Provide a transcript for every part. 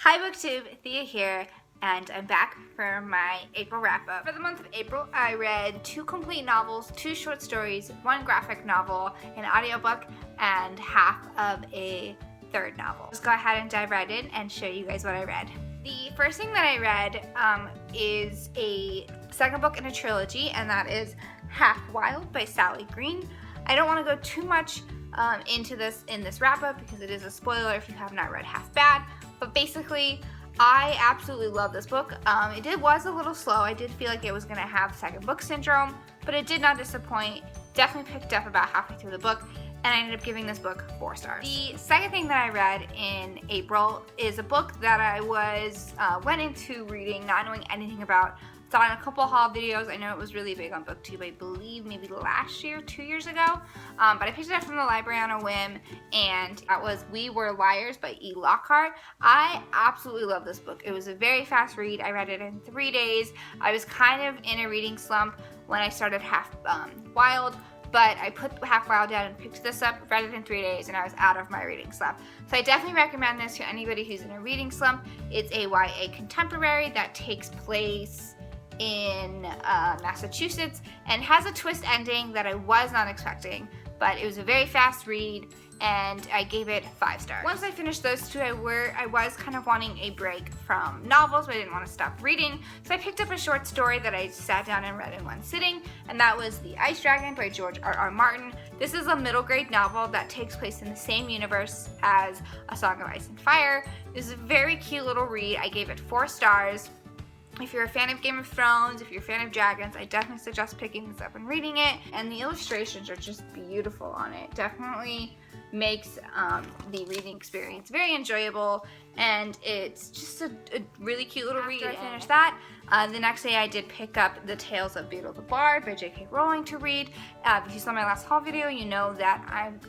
Hi BookTube, Thea here, and I'm back for my April wrap-up. For the month of April, I read 2 complete novels, 2 short stories, 1 graphic novel, an audiobook, and half of a 3rd novel. Let's go ahead and dive right in and show you guys what I read. The first thing that I read is a second book in a trilogy, and that is Half Wild by Sally Green. I don't want to go too much into this in this wrap-up because it is a spoiler if you have not read Half Bad, but basically I absolutely love this book. It was a little slow. I did feel like it was going to have second book syndrome, but it did not disappoint. Definitely picked up about halfway through the book, and I ended up giving this book 4 stars. The second thing that I read in April is a book that I went into reading not knowing anything about. Saw in a couple haul videos. I know it was really big on BookTube, I believe maybe last year, 2 years ago, but I picked it up from the library on a whim, and that was We Were Liars by E. Lockhart. I absolutely love this book. It was a very fast read. I read it in 3 days. I was kind of in a reading slump when I started Half Wild, but I put Half Wild down and picked this up, read it in 3 days, and I was out of my reading slump. So I definitely recommend this to anybody who's in a reading slump. It's a YA contemporary that takes place in Massachusetts and has a twist ending that I was not expecting, but it was a very fast read and I gave it 5 stars. Once I finished those 2, I was kind of wanting a break from novels, but I didn't want to stop reading, so I picked up a short story that I sat down and read in one sitting, and that was The Ice Dragon by George R.R. Martin. This is a middle grade novel that takes place in the same universe as A Song of Ice and Fire. This is a very cute little read. I gave it 4 stars. If you're a fan of Game of Thrones, if you're a fan of dragons, I definitely suggest picking this up and reading it. And the illustrations are just beautiful on it. Definitely makes the reading experience very enjoyable, and it's just a really cute little read. After I finished that, the next day I did pick up The Tales of Beedle the Bard by J.K. Rowling to read. If you saw my last haul video, you know that I'm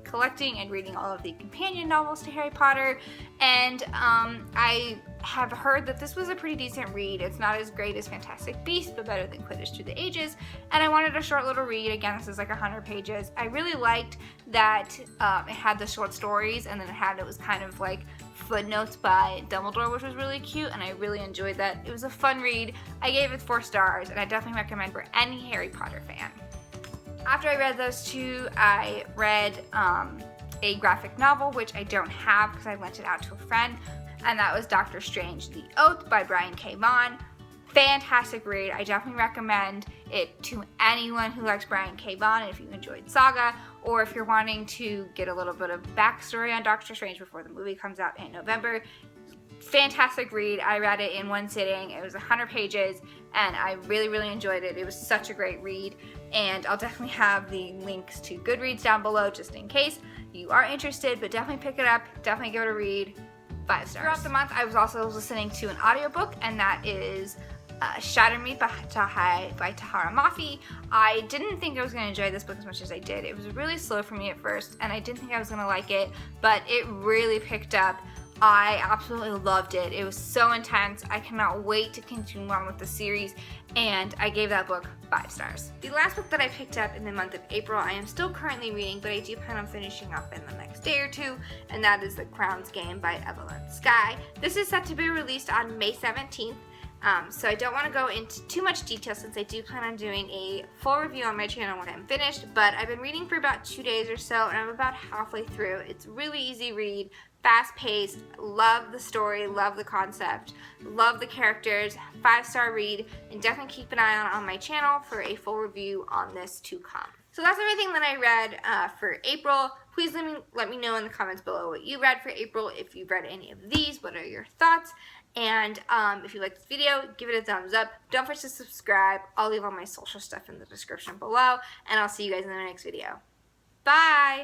collecting and reading all of the companion novels to Harry Potter, and I have heard that this was a pretty decent read. It's not as great as Fantastic Beasts, but better than Quidditch Through the Ages, and I wanted a short little read. Again, this is like 100 pages. I really liked that it had the short stories, and then it was kind of like footnotes by Dumbledore, which was really cute, and I really enjoyed that. It was a fun read. I gave it 4 stars, and I definitely recommend for any Harry Potter fan. After I read those 2, I read a graphic novel, which I don't have because I lent it out to a friend, and that was Doctor Strange The Oath by Brian K. Vaughan. Fantastic read. I definitely recommend it to anyone who likes Brian K. Vaughan, if you enjoyed Saga, or if you're wanting to get a little bit of backstory on Doctor Strange before the movie comes out in November. Fantastic read. I read it in one sitting. It was 100 pages, and I really, really enjoyed it. It was such a great read, and I'll definitely have the links to Goodreads down below just in case you are interested, but definitely pick it up. Definitely give it a read. 5 stars. Throughout the month, I was also listening to an audiobook, and that is Shatter Me by Tahara Mafi. I didn't think I was going to enjoy this book as much as I did. It was really slow for me at first, and I didn't think I was going to like it, but it really picked up. I absolutely loved it. It was so intense. I cannot wait to continue on with the series, and I gave that book 5 stars. The last book that I picked up in the month of April, I am still currently reading, but I do plan on finishing up in the next day or 2, and that is The Crown's Game by Evelyn Skye. This is set to be released on May 17th. So I don't want to go into too much detail since I do plan on doing a full review on my channel when I'm finished, but I've been reading for about 2 days or so, and I'm about halfway through. It's a really easy read, fast-paced, love the story, love the concept, love the characters, 5-star read, and definitely keep an eye on my channel for a full review on this to come. So that's everything that I read for April. Please let me know in the comments below what you read for April. If you've read any of these, what are your thoughts? And if you liked this video, give it a thumbs up. Don't forget to subscribe. I'll leave all my social stuff in the description below, and I'll see you guys in the next video. Bye!